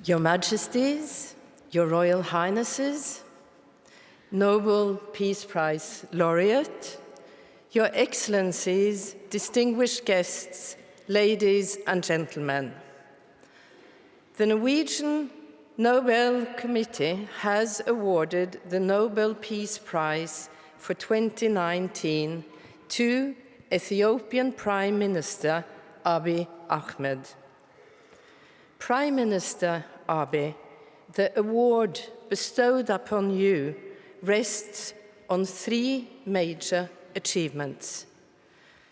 Your Majesties, Your Royal Highnesses, Nobel Peace Prize laureate, Your Excellencies, distinguished guests, ladies and gentlemen. The Norwegian Nobel Committee has awarded the Nobel Peace Prize for 2019 to Ethiopian Prime Minister Abiy Ahmed. Prime Minister Abiy, the award bestowed upon you rests on three major achievements.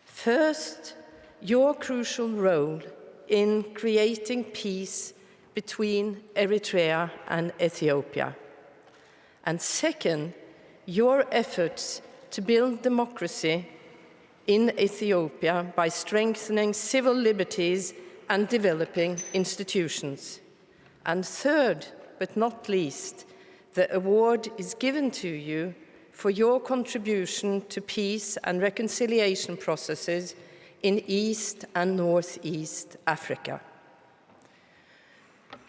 First, your crucial role in creating peace between Eritrea and Ethiopia. And second, your efforts to build democracy in Ethiopia by strengthening civil liberties and developing institutions. And third, but not least, the award is given to you for your contribution to peace and reconciliation processes in East and Northeast Africa.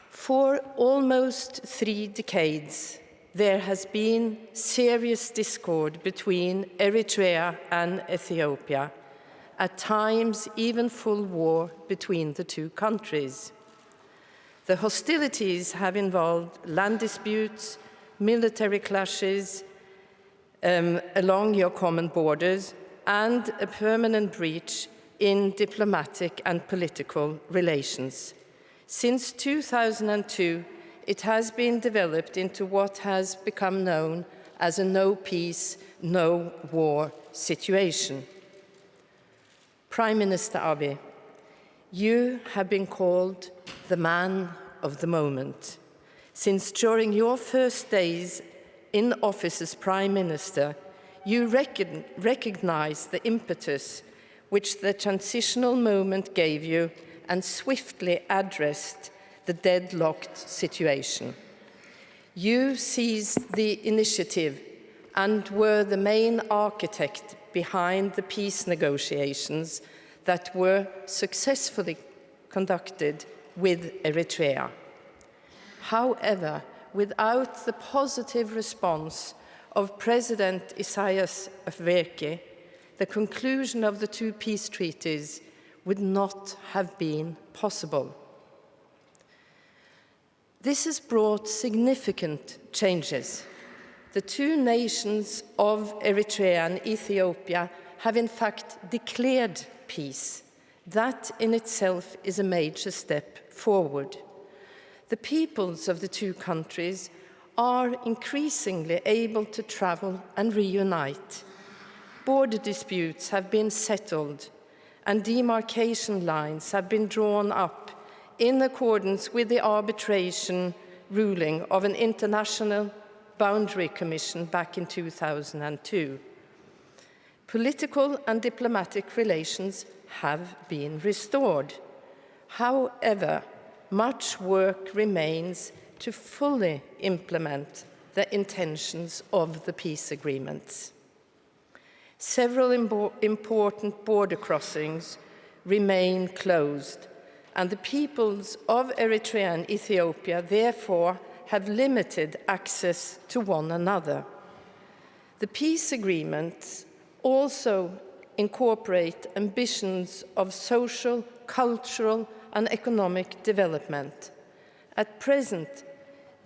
For almost 3 decades, there has been serious discord between Eritrea and Ethiopia, at times even full war between the two countries. The hostilities have involved land disputes, military clashes along your common borders, and a permanent breach in diplomatic and political relations. Since 2002, it has been developed into what has become known as a no peace, no war situation. Prime Minister Abiy, you have been called the man of the moment, since during your first days in office as Prime Minister, you recognized the impetus which the transitional moment gave you and swiftly addressed the deadlocked situation. You seized the initiative and were the main architect behind the peace negotiations that were successfully conducted with Eritrea. However, without the positive response of President Isaias Afwerki, the conclusion of the two peace treaties would not have been possible. This has brought significant changes. the two nations of Eritrea and Ethiopia have in fact declared peace. That in itself is a major step forward. The peoples of the two countries are increasingly able to travel and reunite. Border disputes have been settled, and demarcation lines have been drawn up in accordance with the arbitration ruling of an international boundary commission back in 2002. Political and diplomatic relations have been restored. However, much work remains to fully implement the intentions of the peace agreements. Several important border crossings remain closed, and the peoples of Eritrea and Ethiopia therefore have limited access to one another. The peace agreements also incorporate ambitions of social, cultural, and economic development. At present,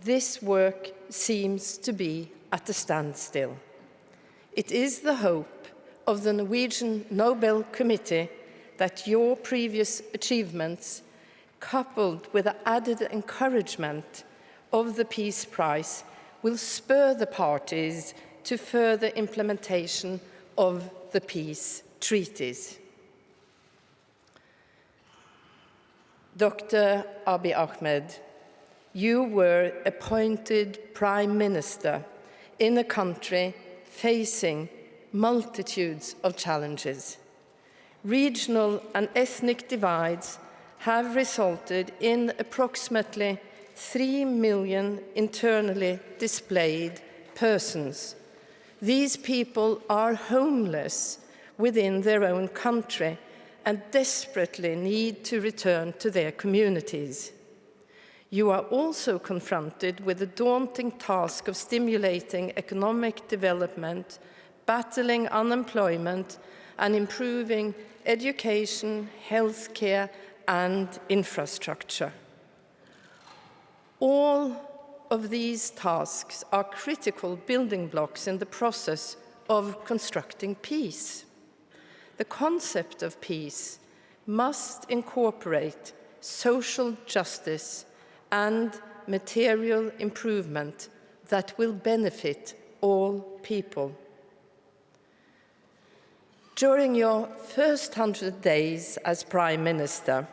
this work seems to be at a standstill. It is the hope of the Norwegian Nobel Committee that your previous achievements, coupled with the added encouragement of the Peace Prize, will spur the parties to further implementation of the peace treaties. Dr. Abiy Ahmed, you were appointed Prime Minister in a country facing multitudes of challenges. Regional and ethnic divides have resulted in approximately 3 million internally displaced persons. These people are homeless within their own country and desperately need to return to their communities. You are also confronted with the daunting task of stimulating economic development, battling unemployment, and improving education, healthcare, and infrastructure. All of these tasks are critical building blocks in the process of constructing peace. The concept of peace must incorporate social justice and material improvement that will benefit all people. During your first 100 days as Prime Minister,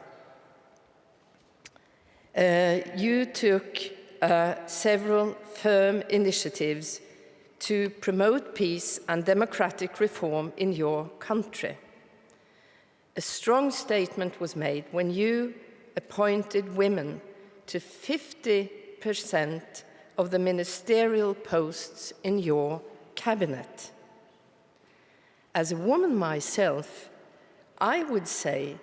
you took several firm initiatives to promote peace and democratic reform in your country. A strong statement was made when you appointed women to 50% of the ministerial posts in your cabinet. As a woman myself, I would say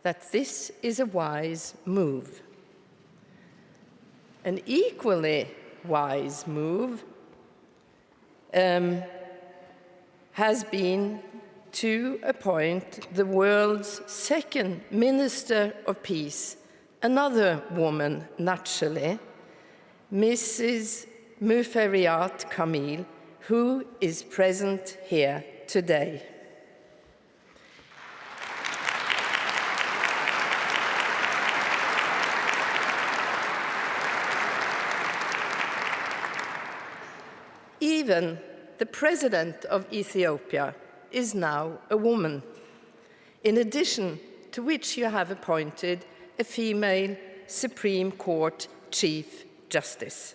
that this is a wise move. An equally wise move has been to appoint the world's second Minister of Peace, another woman, naturally, Mrs. Muferiat Kamil, who is present here today. Even the President of Ethiopia is now a woman, in addition to which you have appointed a female Supreme Court Chief Justice.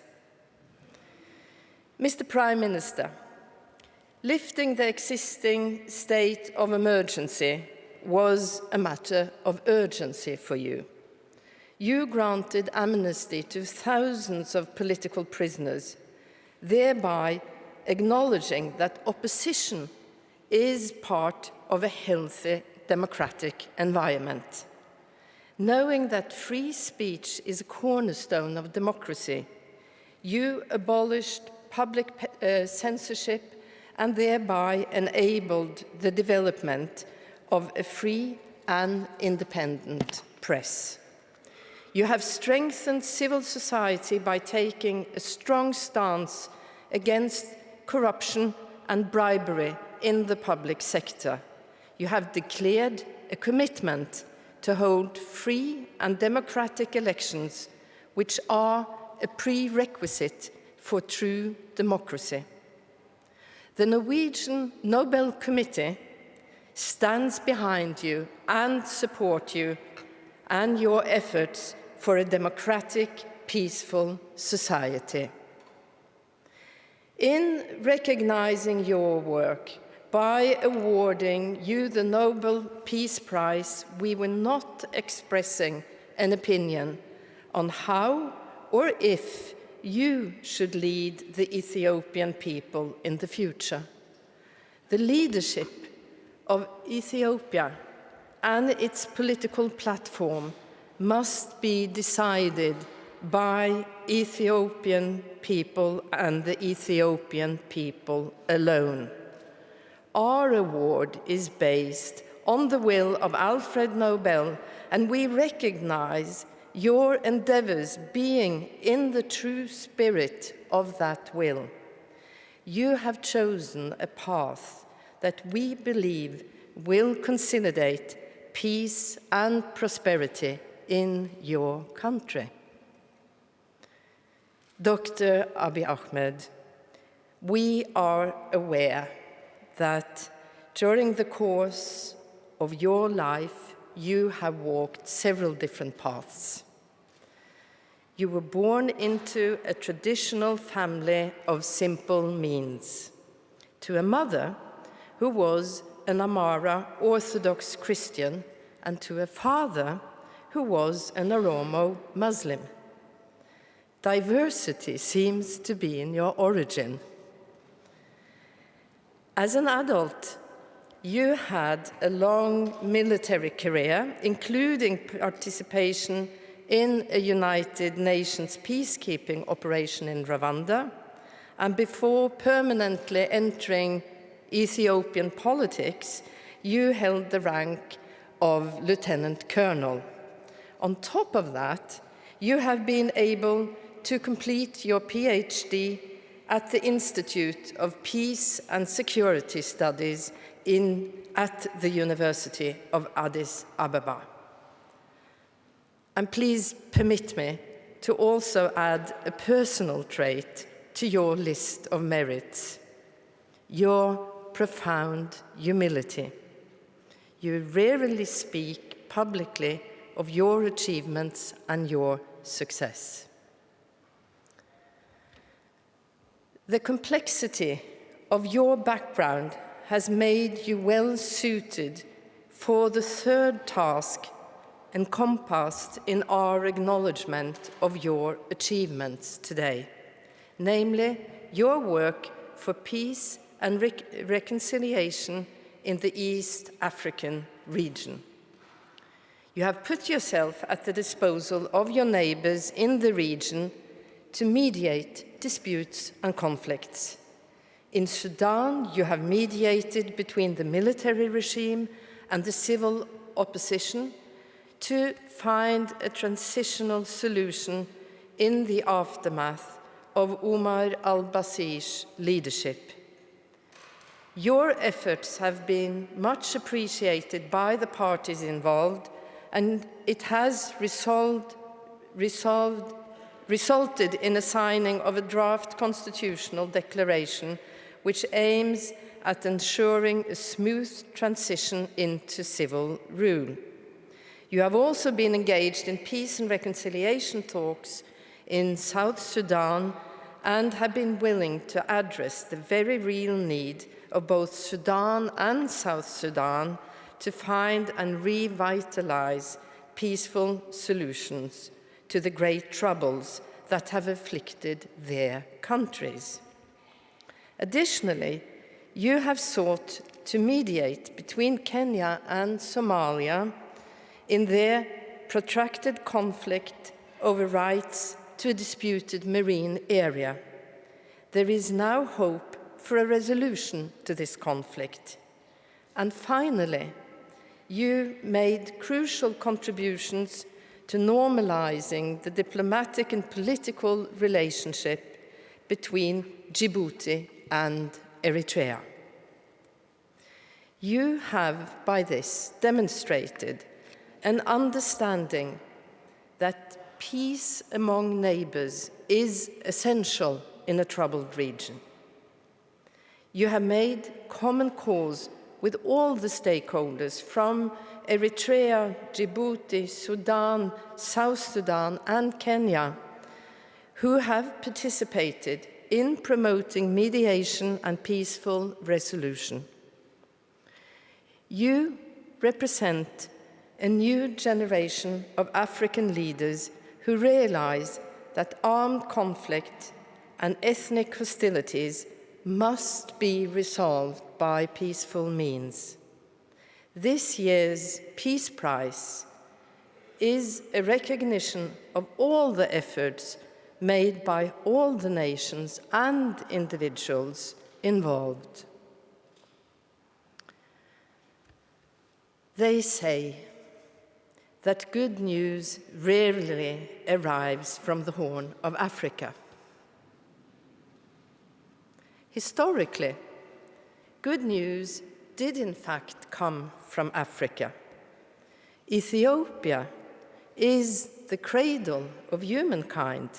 Mr. Prime Minister, lifting the existing state of emergency was a matter of urgency for you. You granted amnesty to thousands of political prisoners, thereby acknowledging that opposition is part of a healthy democratic environment. Knowing that free speech is a cornerstone of democracy, you abolished public censorship and thereby enabled the development of a free and independent press. You have strengthened civil society by taking a strong stance against corruption and bribery in the public sector. You have declared a commitment to hold free and democratic elections, which are a prerequisite for true democracy. The Norwegian Nobel Committee stands behind you and supports you and your efforts for a democratic, peaceful society. In recognizing your work by awarding you the Nobel Peace Prize, we were not expressing an opinion on how or if you should lead the Ethiopian people in the future. The leadership of Ethiopia and its political platform must be decided by Ethiopian people and the Ethiopian people alone. Our award is based on the will of Alfred Nobel, and we recognize your endeavors being in the true spirit of that will. You have chosen a path that we believe will consolidate peace and prosperity in your country. Dr. Abiy Ahmed, we are aware that during the course of your life, you have walked several different paths. You were born into a traditional family of simple means, to a mother who was an Amara Orthodox Christian, and to a father who was an Oromo Muslim. Diversity seems to be in your origin. As an adult, you had a long military career, including participation in a United Nations peacekeeping operation in Rwanda, and before permanently entering Ethiopian politics, you held the rank of Lieutenant Colonel. On top of that, you have been able to complete your PhD at the Institute of Peace and Security Studies at the University of Addis Ababa. And please permit me to also add a personal trait to your list of merits: your profound humility. You rarely speak publicly of your achievements and your success. The complexity of your background has made you well suited for the third task encompassed in our acknowledgement of your achievements today, namely your work for peace and reconciliation in the East African region. You have put yourself at the disposal of your neighbors in the region to mediate disputes and conflicts. In Sudan, you have mediated between the military regime and the civil opposition to find a transitional solution in the aftermath of Omar al-Bashir's leadership. Your efforts have been much appreciated by the parties involved, and it has resulted in a signing of a draft constitutional declaration which aims at ensuring a smooth transition into civil rule. You have also been engaged in peace and reconciliation talks in South Sudan and have been willing to address the very real need of both Sudan and South Sudan to find and revitalize peaceful solutions to the great troubles that have afflicted their countries. Additionally, you have sought to mediate between Kenya and Somalia in their protracted conflict over rights to a disputed marine area. There is now hope for a resolution to this conflict. And finally, you made crucial contributions to normalizing the diplomatic and political relationship between Djibouti and Eritrea. You have, by this, demonstrated an understanding that peace among neighbors is essential in a troubled region. You have made common cause with all the stakeholders from Eritrea, Djibouti, Sudan, South Sudan, and Kenya, who have participated in promoting mediation and peaceful resolution. You represent a new generation of African leaders who realize that armed conflict and ethnic hostilities must be resolved by peaceful means. This year's Peace Prize is a recognition of all the efforts made by all the nations and individuals involved. They say that good news rarely arrives from the Horn of Africa. Historically, good news did in fact come from Africa. Ethiopia is the cradle of humankind.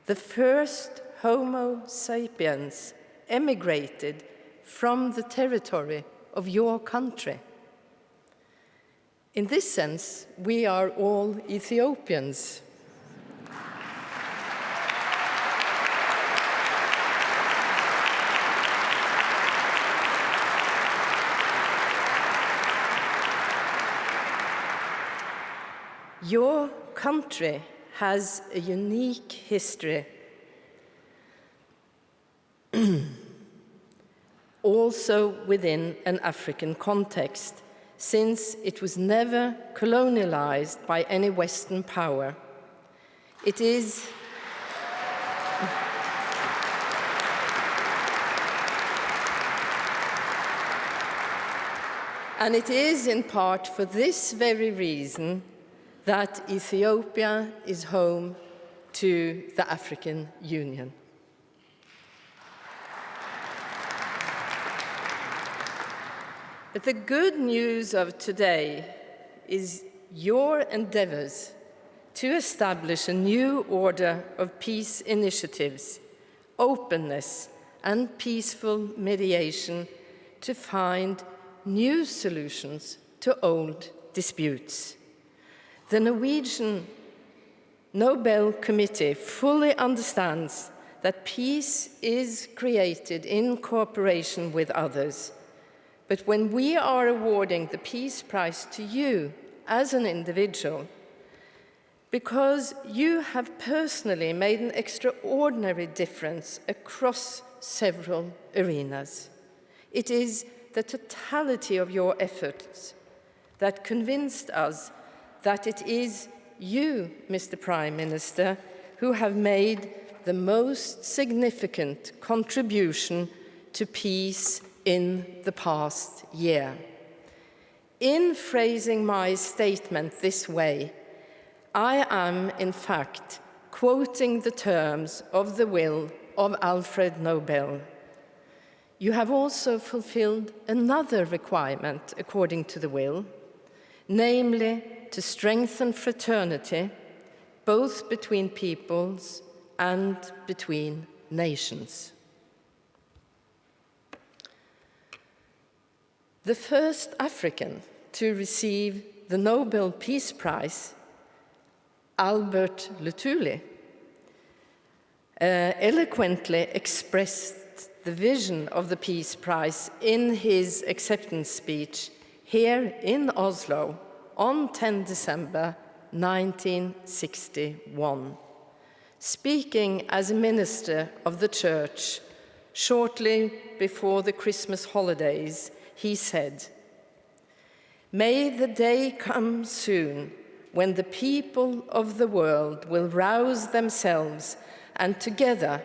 The first Homo sapiens emigrated from the territory of your country. In this sense, we are all Ethiopians. Your country has a unique history, also within an African context, since it was never colonialized by any Western power. It is and it is in part for this very reason that Ethiopia is home to the African Union. But the good news of today is your endeavors to establish a new order of peace initiatives, openness, and peaceful mediation to find new solutions to old disputes. The Norwegian Nobel Committee fully understands that peace is created in cooperation with others. But when we are awarding the Peace Prize to you as an individual, because you have personally made an extraordinary difference across several arenas, it is the totality of your efforts that convinced us that it is you, Mr. Prime Minister, who have made the most significant contribution to peace in the past year. In phrasing my statement this way, I am, in fact, quoting the terms of the will of Alfred Nobel. You have also fulfilled another requirement according to the will, namely to strengthen fraternity, both between peoples and between nations. The first African to receive the Nobel Peace Prize, Albert Luthuli, eloquently expressed the vision of the Peace Prize in his acceptance speech here in Oslo on 10 December 1961. Speaking as a minister of the Church shortly before the Christmas holidays, he said, "May the day come soon when the people of the world will rouse themselves and together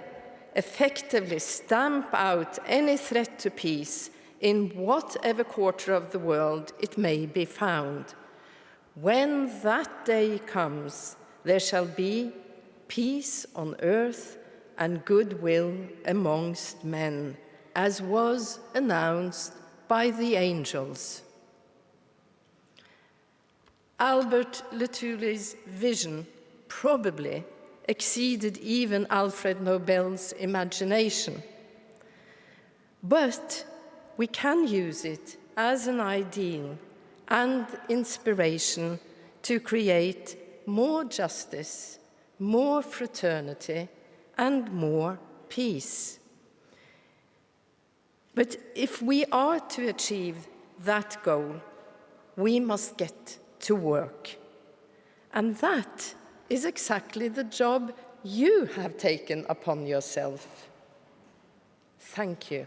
effectively stamp out any threat to peace in whatever quarter of the world it may be found. When that day comes, there shall be peace on earth and goodwill amongst men, as was announced by the angels. Albert Luthulli's vision probably exceeded even Alfred Nobel's imagination. But we can use it as an ideal and inspiration to create more justice, more fraternity, and more peace. But if we are to achieve that goal, we must get to work. And that is exactly the job you have taken upon yourself. Thank you.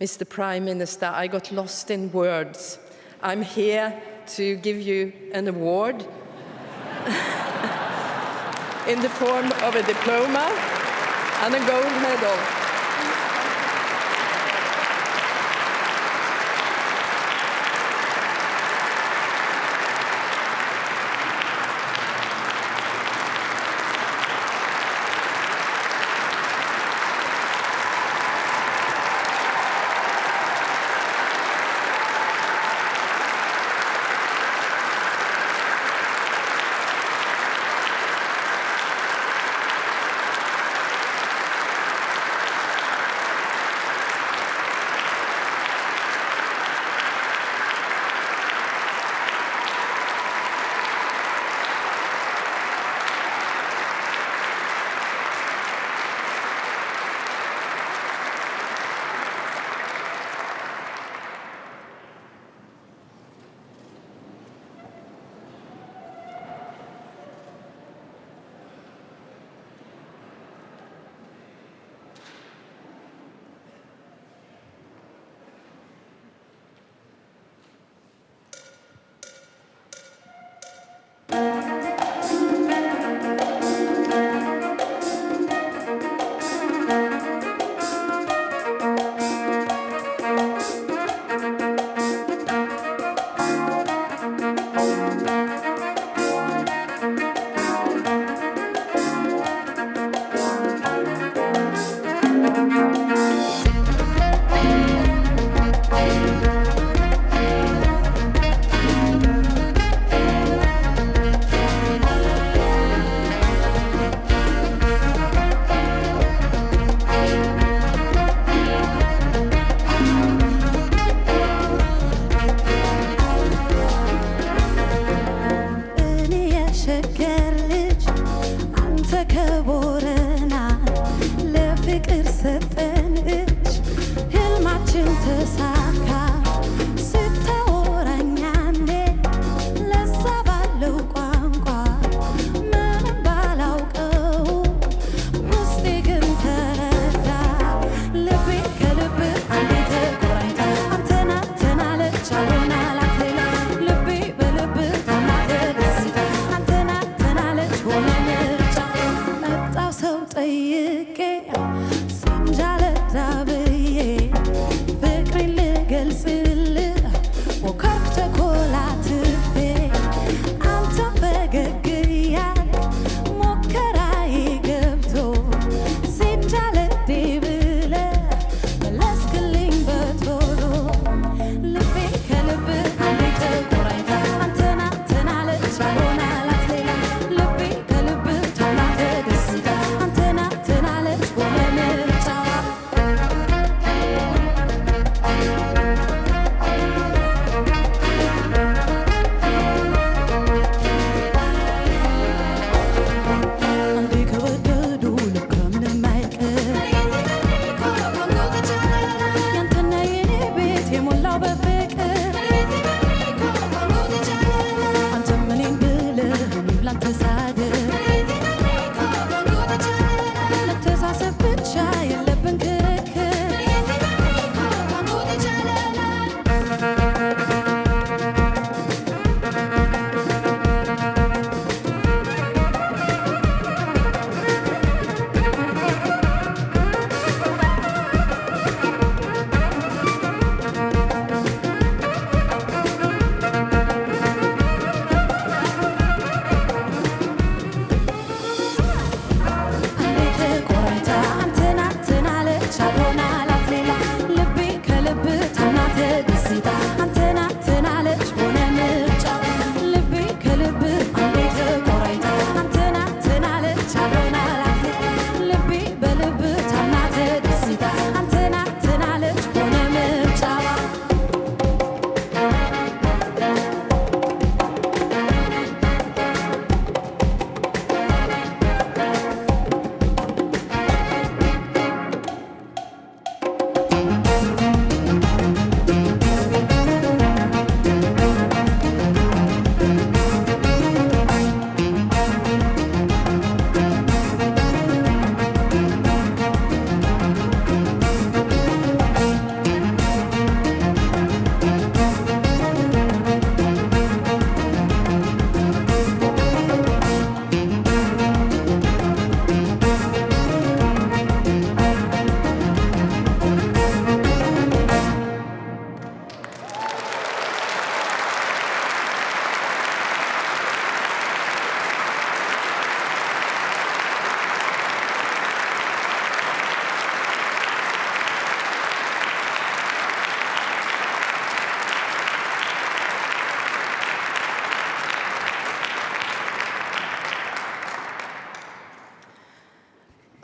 Mr. Prime Minister, I got lost in words. I'm here to give you an award in the form of a diploma and a gold medal.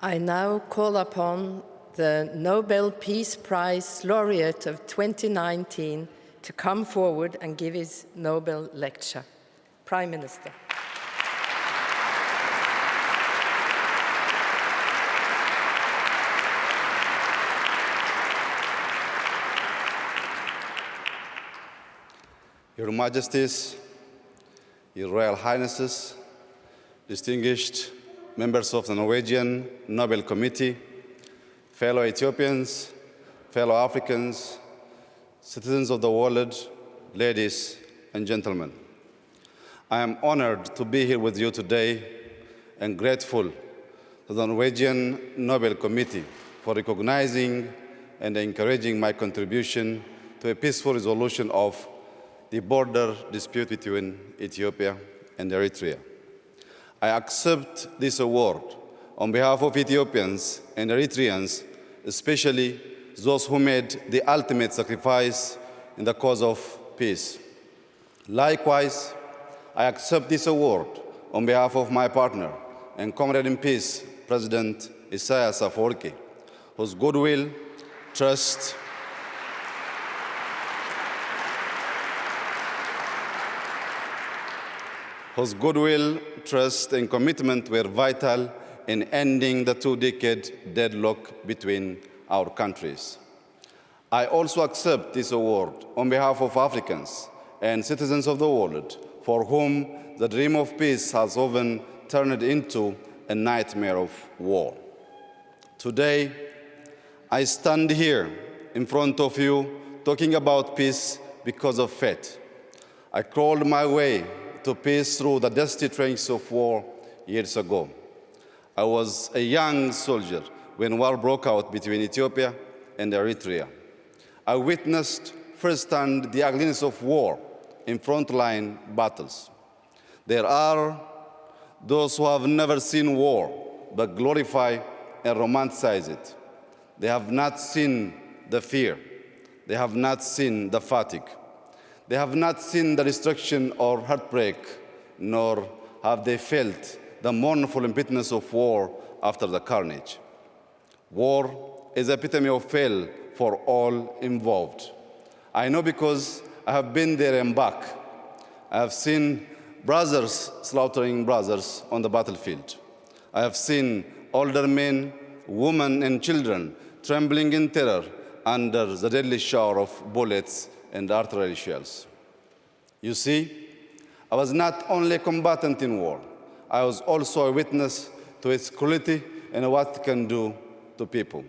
I now call upon the Nobel Peace Prize laureate of 2019 to come forward and give his Nobel lecture. Prime Minister. Your Majesties, Your Royal Highnesses, distinguished members of the Norwegian Nobel Committee, fellow Ethiopians, fellow Africans, citizens of the world, ladies and gentlemen. I am honored to be here with you today and grateful to the Norwegian Nobel Committee for recognizing and encouraging my contribution to a peaceful resolution of the border dispute between Ethiopia and Eritrea. I accept this award on behalf of Ethiopians and Eritreans, especially those who made the ultimate sacrifice in the cause of peace. Likewise, I accept this award on behalf of my partner and comrade in peace, President Isaias Afwerki, whose goodwill, trust, and commitment were vital in ending the two-decade deadlock between our countries. I also accept this award on behalf of Africans and citizens of the world for whom the dream of peace has often turned into a nightmare of war. Today, I stand here in front of you talking about peace because of faith. I crawled my way to peace through the dusty trenches of war years ago. I was a young soldier when war broke out between Ethiopia and Eritrea. I witnessed firsthand the ugliness of war in frontline battles. There are those who have never seen war but glorify and romanticize it. They have not seen the fear. They have not seen the fatigue. They have not seen the destruction or heartbreak, nor have they felt the mournful impotence of war after the carnage. War is the epitome of hell for all involved. I know because I have been there and back. I have seen brothers slaughtering brothers on the battlefield. I have seen older men, women, and children trembling in terror under the deadly shower of bullets and artillery shells. You see, I was not only a combatant in war, I was also a witness to its cruelty and what it can do to people.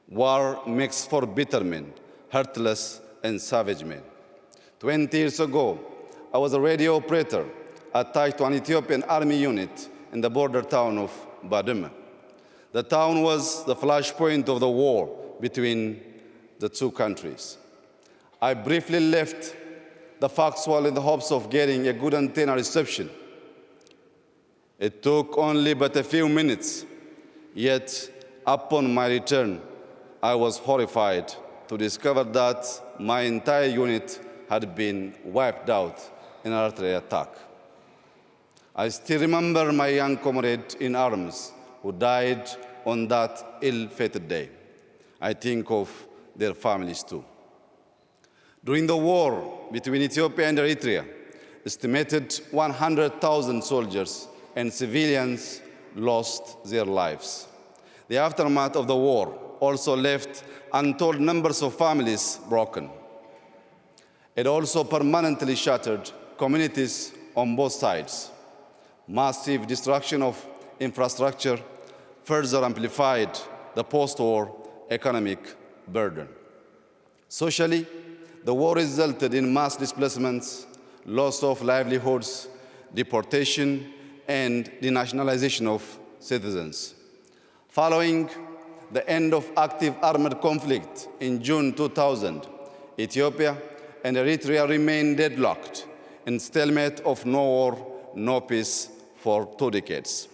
War makes for bitter men, heartless and savage men. 20 years ago, I was a radio operator attached to an Ethiopian army unit in the border town of Badime. The town was the flashpoint of the war between the two countries. I briefly left the Foxwell in the hopes of getting a good antenna reception. It took only but a few minutes, yet upon my return, I was horrified to discover that my entire unit had been wiped out in an artillery attack. I still remember my young comrade in arms who died on that ill-fated day. I think of their families too. During the war between Ethiopia and Eritrea, estimated 100,000 soldiers and civilians lost their lives. The aftermath of the war also left untold numbers of families broken. It also permanently shattered communities on both sides. Massive destruction of infrastructure further amplified the post-war economic burden. Socially, the war resulted in mass displacements, loss of livelihoods, deportation, and denationalization of citizens. Following the end of active armed conflict in June 2000, Ethiopia and Eritrea remained deadlocked in stalemate of no war, no peace for 2 decades.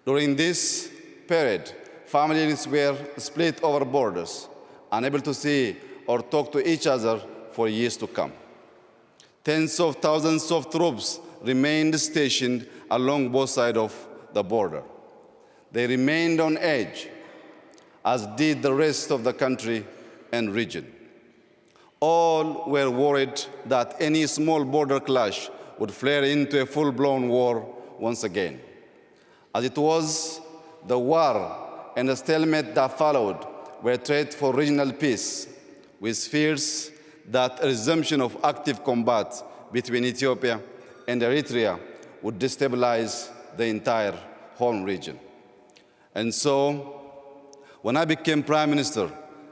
During this period, families were split over borders, unable to see or talk to each other for years to come. Tens of thousands of troops remained stationed along both sides of the border. They remained on edge, as did the rest of the country and region. All were worried that any small border clash would flare into a full-blown war once again. As it was, the war and the stalemate that followed were a threat for regional peace, with fears that a resumption of active combat between Ethiopia and Eritrea would destabilize the entire Horn region. And so, when I became Prime Minister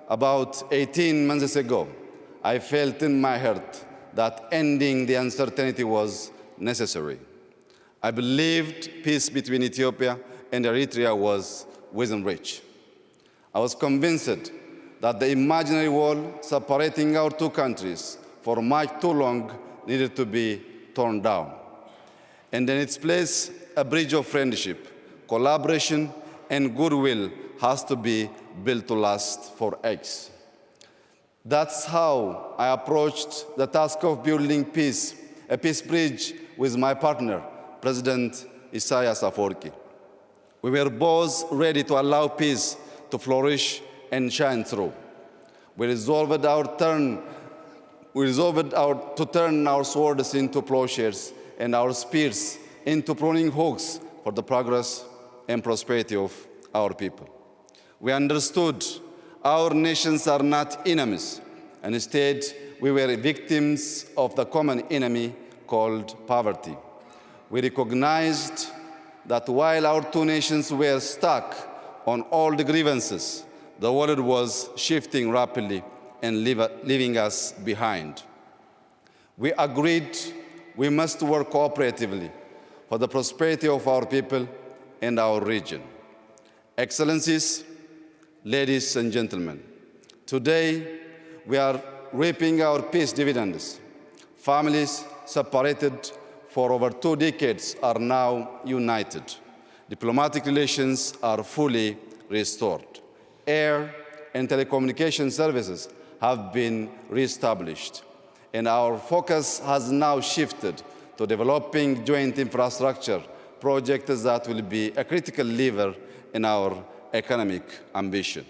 about 18 months ago, I felt in my heart that ending the uncertainty was necessary. I believed peace between Ethiopia and Eritrea was within reach. I was convinced that the imaginary wall separating our two countries for much too long needed to be torn down. And in its place, a bridge of friendship, collaboration, and goodwill has to be built to last for ages. That's how I approached the task of building peace, a peace bridge with my partner, President Isaias Afwerki. We were both ready to allow peace to flourish and shine through. We resolved to turn our swords into plowshares and our spears into pruning hooks for the progress and prosperity of our people. We understood our nations are not enemies, and instead we were victims of the common enemy called poverty. We recognized that while our two nations were stuck on all the grievances, the world was shifting rapidly and leaving us behind. We agreed we must work cooperatively for the prosperity of our people and our region. Excellencies, ladies and gentlemen, today we are reaping our peace dividends. Families separated for over 2 decades are now united. Diplomatic relations are fully restored. Air and telecommunication services have been reestablished, and our focus has now shifted to developing joint infrastructure projects that will be a critical lever in our economic ambition.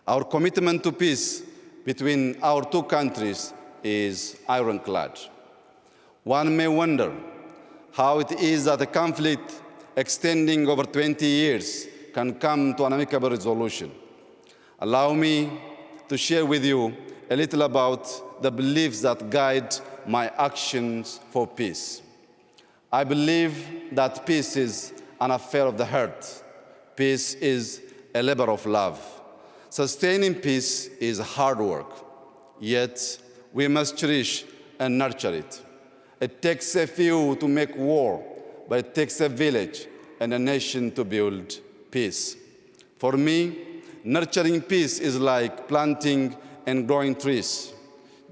Our commitment to peace between our two countries is ironclad. One may wonder how it is that a conflict extending over 20 years can come to an amicable resolution. Allow me to share with you a little about the beliefs that guide my actions for peace. I believe that peace is an affair of the heart. Peace is a labor of love. Sustaining peace is hard work, yet we must cherish and nurture it. It takes a few to make war, but it takes a village and a nation to build peace. For me, nurturing peace is like planting and growing trees.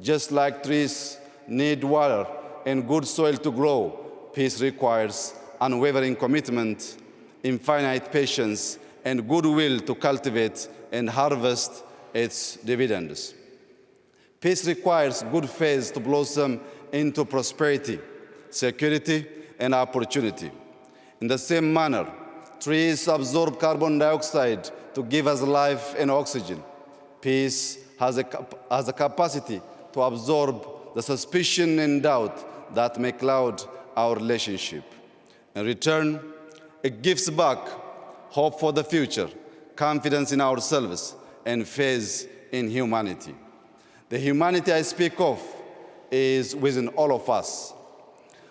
Just like trees need water and good soil to grow, peace requires unwavering commitment, infinite patience, and goodwill to cultivate and harvest its dividends. Peace requires good faith to blossom into prosperity, security, and opportunity. In the same manner, trees absorb carbon dioxide to give us life and oxygen. Peace has a capacity to absorb the suspicion and doubt that may cloud our relationship. In return, it gives back hope for the future, confidence in ourselves, and faith in humanity. The humanity I speak of is within all of us.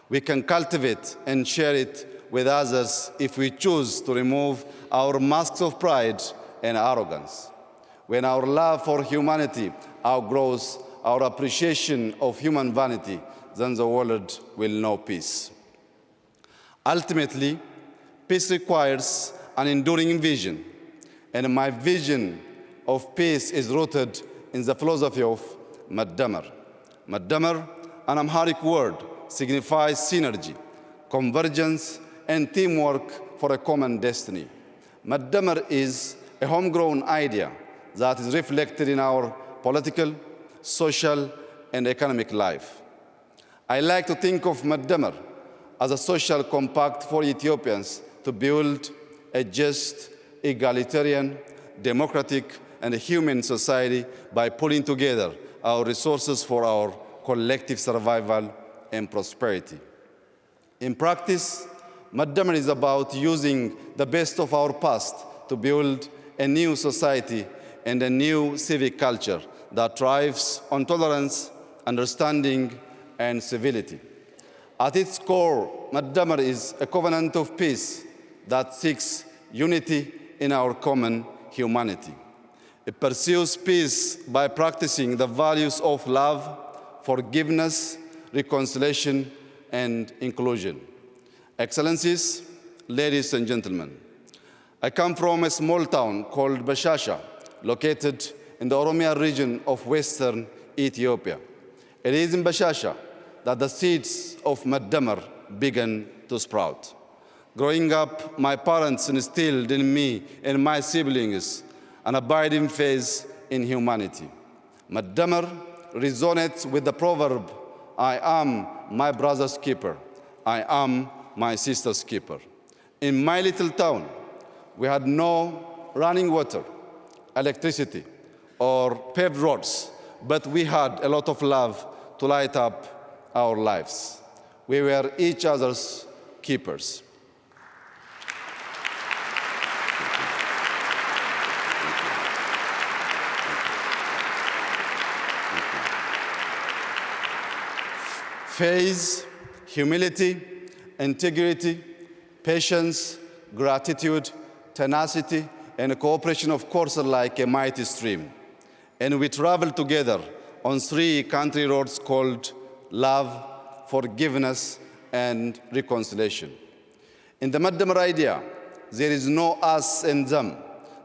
We can cultivate and share it with others if we choose to remove our masks of pride and arrogance. When our love for humanity outgrows our appreciation of human vanity, then the world will know peace. Ultimately, peace requires an enduring vision, and my vision of peace is rooted in the philosophy of Maddamar. Maddamar, an Amharic word, signifies synergy, convergence, and teamwork for a common destiny. Maddamar is a homegrown idea that is reflected in our political, social, and economic life. I like to think of Maddamar as a social compact for Ethiopians to build a just, egalitarian, democratic, and human society by pulling together our resources for our collective survival and prosperity. In practice, Madamar is about using the best of our past to build a new society and a new civic culture that thrives on tolerance, understanding, and civility. At its core, Madamar is a covenant of peace that seeks unity in our common humanity. It pursues peace by practicing the values of love, forgiveness, reconciliation, and inclusion. Excellencies, ladies and gentlemen, I come from a small town called Bashasha, located in the Oromia region of western Ethiopia. It is in Bashasha that the seeds of Madamar began to sprout. Growing up, my parents instilled in me and my siblings an abiding faith in humanity. Madamar resonates with the proverb, I am my brother's keeper, I am my sister's keeper. In my little town, we had no running water, electricity, or paved roads, but we had a lot of love to light up our lives. We were each other's keepers. Faith, humility, integrity, patience, gratitude, tenacity, and cooperation, of course, are like a mighty stream. And we travel together on 3 country roads called love, forgiveness, and reconciliation. In the Madamar idea, there is no us and them.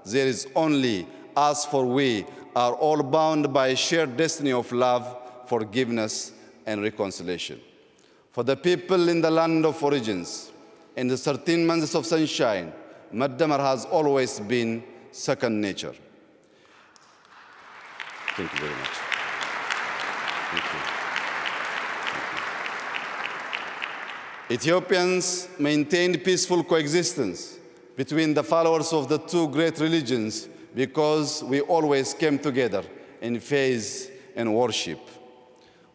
There is only us, for we are all bound by a shared destiny of love, forgiveness, and reconciliation. For the people in the land of origins, in the 13 months of sunshine, Madamar has always been second nature. Thank you very much. Thank you. Ethiopians maintained peaceful coexistence between the followers of the 2 great religions because we always came together in faith and worship.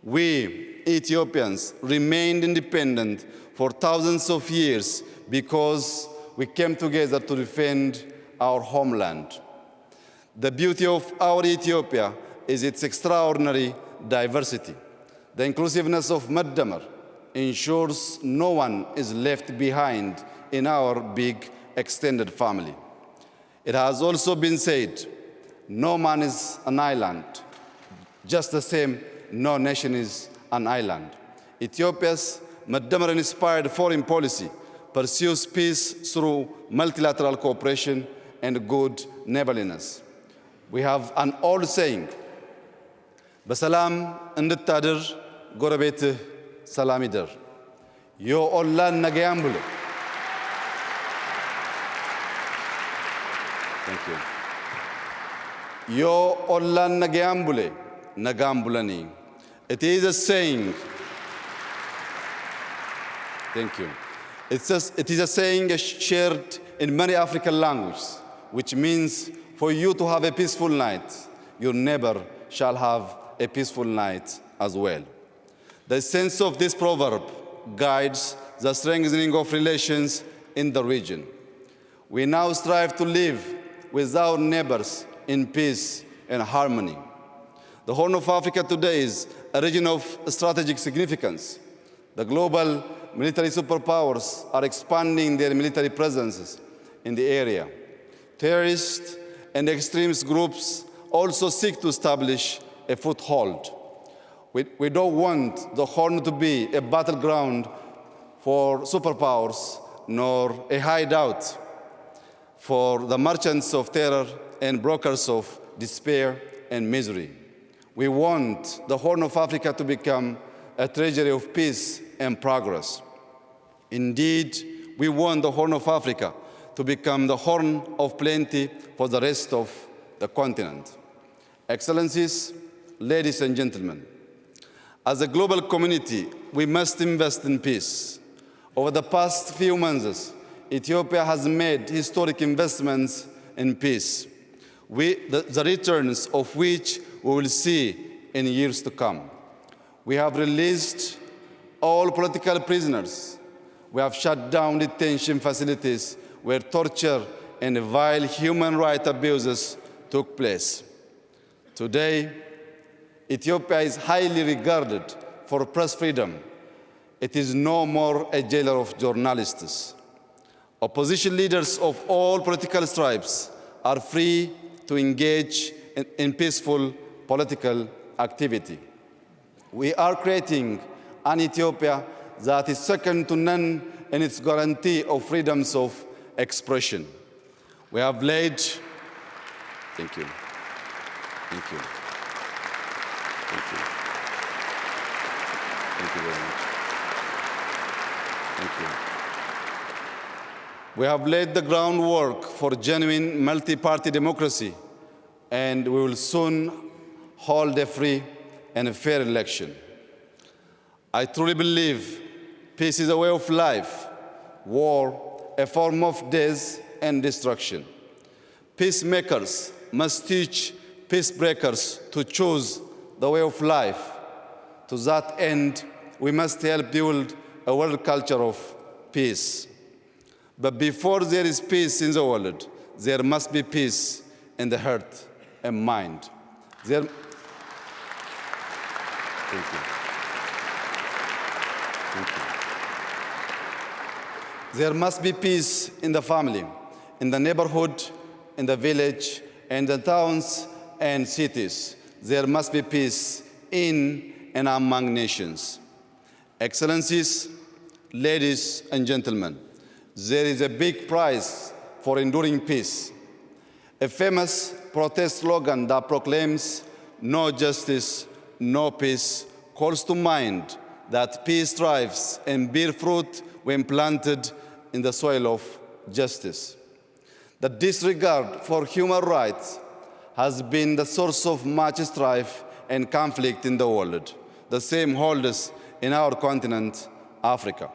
We, Ethiopians, remained independent for thousands of years because we came together to defend our homeland. The beauty of our Ethiopia is its extraordinary diversity. The inclusiveness of Madamar ensures no one is left behind in our big extended family. It has also been said, no man is an island, just the same no nation is an island. Ethiopia's Madamar-inspired foreign policy pursues peace through multilateral cooperation and good neighborliness. We have an old saying, በሰላም እንድታድር ጎረቤትህ ሰላም ይደር ዮ ኦላን ነገያም ብሎ Thank you. ዮ ኦላን ነገያም ብሎ ነጋም ብለኒ It is a saying. Thank you. It is a saying shared in many African languages, which means for you to have a peaceful night, your neighbor shall have a peaceful night as well. The sense of this proverb guides the strengthening of relations in the region. We now strive to live with our neighbors in peace and harmony. The Horn of Africa today is a region of strategic significance. The global military superpowers are expanding their military presences in the area. Terrorist and extremist groups also seek to establish a foothold. We don't want the Horn to be a battleground for superpowers, nor a hideout for the merchants of terror and brokers of despair and misery. We want the Horn of Africa to become a treasury of peace and progress. Indeed, we want the Horn of Africa to become the horn of plenty for the rest of the continent. Excellencies, ladies and gentlemen, as a global community, we must invest in peace. Over the past few months, Ethiopia has made historic investments in peace, the returns of which we will see in years to come. We have released all political prisoners. We have shut down detention facilities where torture and vile human rights abuses took place. Today, Ethiopia is highly regarded for press freedom. It is no more a jailer of journalists. Opposition leaders of all political stripes are free to engage in peaceful political activity. We are creating an Ethiopia that is second to none in its guarantee of freedoms of expression. We have laid, thank you, thank you, thank you, thank you very much, thank you. We have laid the groundwork for genuine multi-party democracy, and we will soon hold a free and a fair election. I truly believe peace is a way of life, war a form of death and destruction. Peacemakers must teach peacebreakers to choose the way of life. To that end, we must help build a world culture of peace. But before there is peace in the world, there must be peace in the heart and mind. Thank you. Thank you. There must be peace in the family, in the neighborhood, in the village, and the towns and cities. There must be peace in and among nations. Excellencies, ladies and gentlemen, there is a big prize for enduring peace. A famous protest slogan that proclaims "No justice, no peace" calls to mind that peace thrives and bears fruit when planted in the soil of justice. The disregard for human rights has been the source of much strife and conflict in the world. The same holds in our continent, Africa.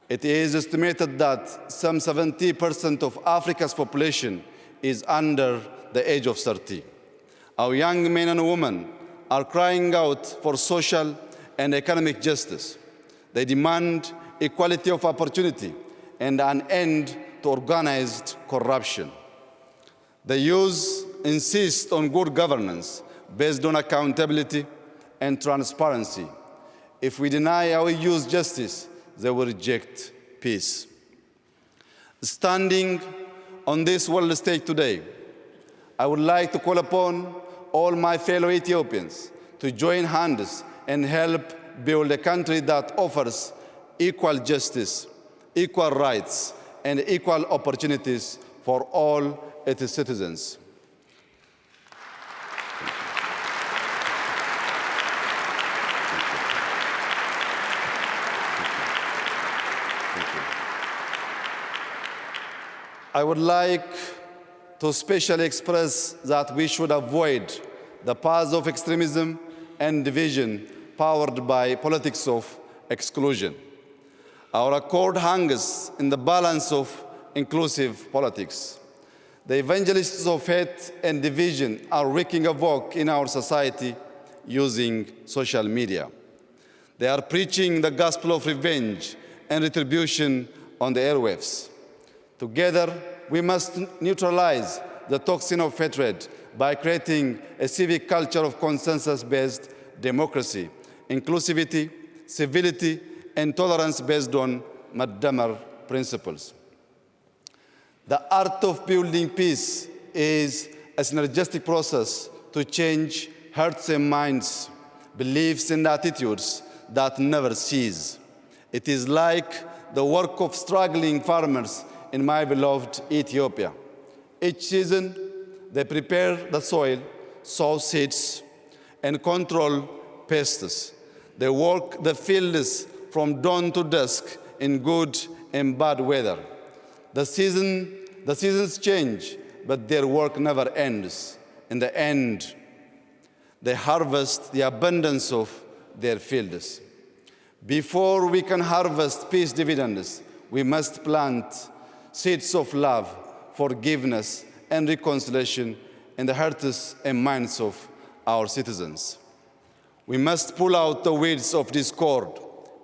It is estimated that some 70% of Africa's population is under the age of 30. Our young men and women are crying out for social and economic justice. They demand equality of opportunity and an end to organized corruption. The youth insist on good governance based on accountability and transparency. If we deny our youth justice, they will reject peace. Standing on this world stage today, I would like to call upon all my fellow Ethiopians to join hands and help build a country that offers equal justice, equal rights, and equal opportunities for all its citizens. I would like to specially express that we should avoid the paths of extremism and division powered by politics of exclusion. Our accord hangs in the balance of inclusive politics. The evangelists of hate and division are wreaking havoc in our society using social media. They are preaching the gospel of revenge and retribution on the airwaves. Together, we must neutralize the toxin of hatred by creating a civic culture of consensus-based democracy, inclusivity, civility, and tolerance based on Madamar principles. The art of building peace is a synergistic process to change hearts and minds, beliefs and attitudes that never cease. It is like the work of struggling farmers in my beloved Ethiopia. Each season, they prepare the soil, sow seeds, and control pests. They work the fields from dawn to dusk in good and bad weather. The seasons change, but their work never ends. In the end, they harvest the abundance of their fields. Before we can harvest peace dividends, we must plant seeds of love, forgiveness, and reconciliation in the hearts and minds of our citizens. We must pull out the weeds of discord,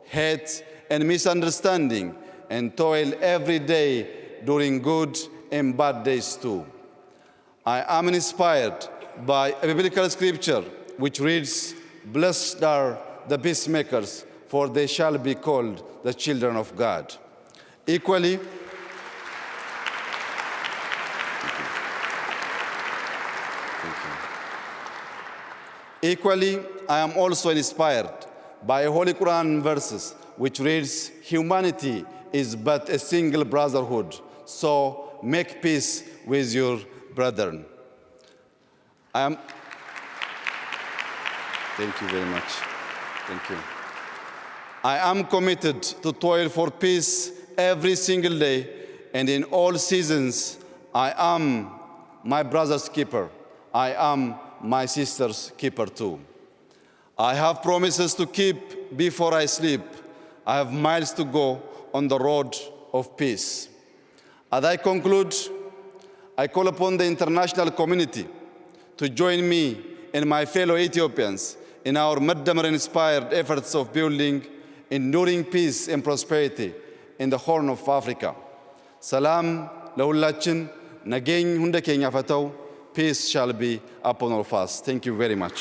hate, and misunderstanding, and toil every day during good and bad days too. I am inspired by a biblical scripture which reads, "Blessed are the peacemakers, for they shall be called the children of God." Equally, I am also inspired by Holy Quran verses which reads, "Humanity is but a single brotherhood, so make peace with your brethren." Thank you very much. Thank you. I am committed to toil for peace every single day, and in all seasons, I am my brother's keeper. I am my sister's keeper too. I have promises to keep before I sleep. I have miles to go on the road of peace. As I conclude, I call upon the international community to join me and my fellow Ethiopians in our Maddamar-inspired efforts of building enduring peace and prosperity in the Horn of Africa. Salam ለሁላችን ነገኝ ሁንደ ኬኛ ፈተው. Peace shall be upon all of us. Thank you very much.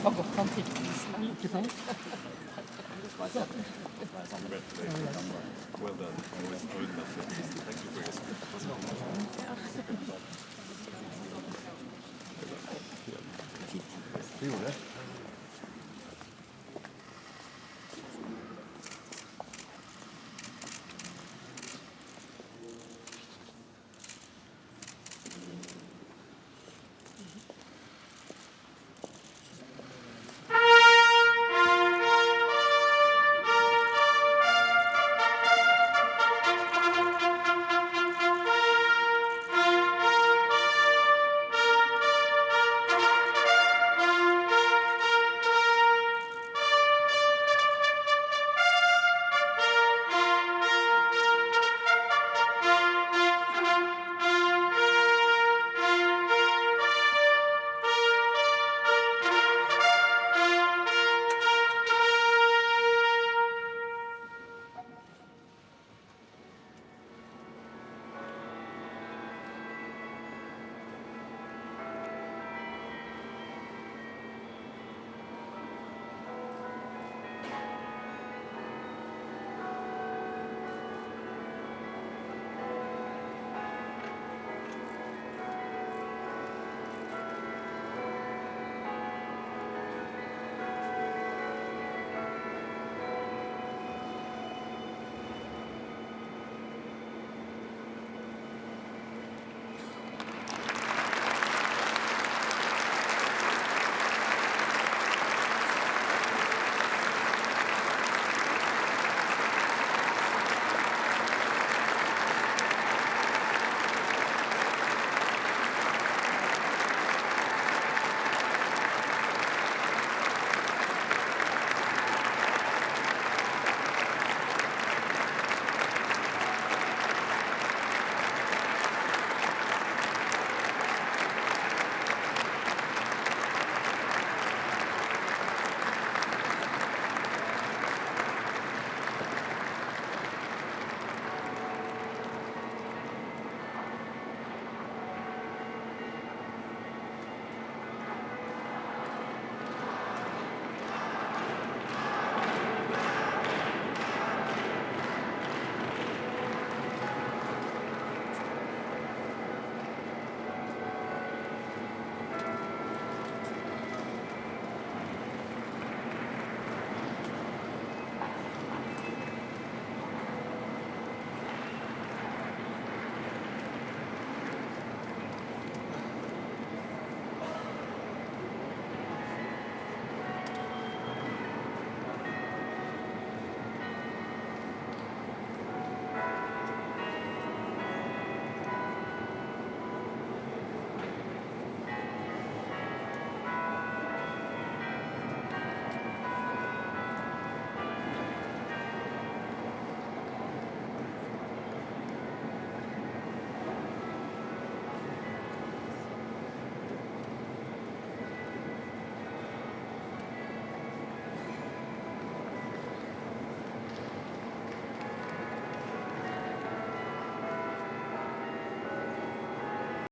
Har gått an tidsene, ikke sant? Vi gjorde det.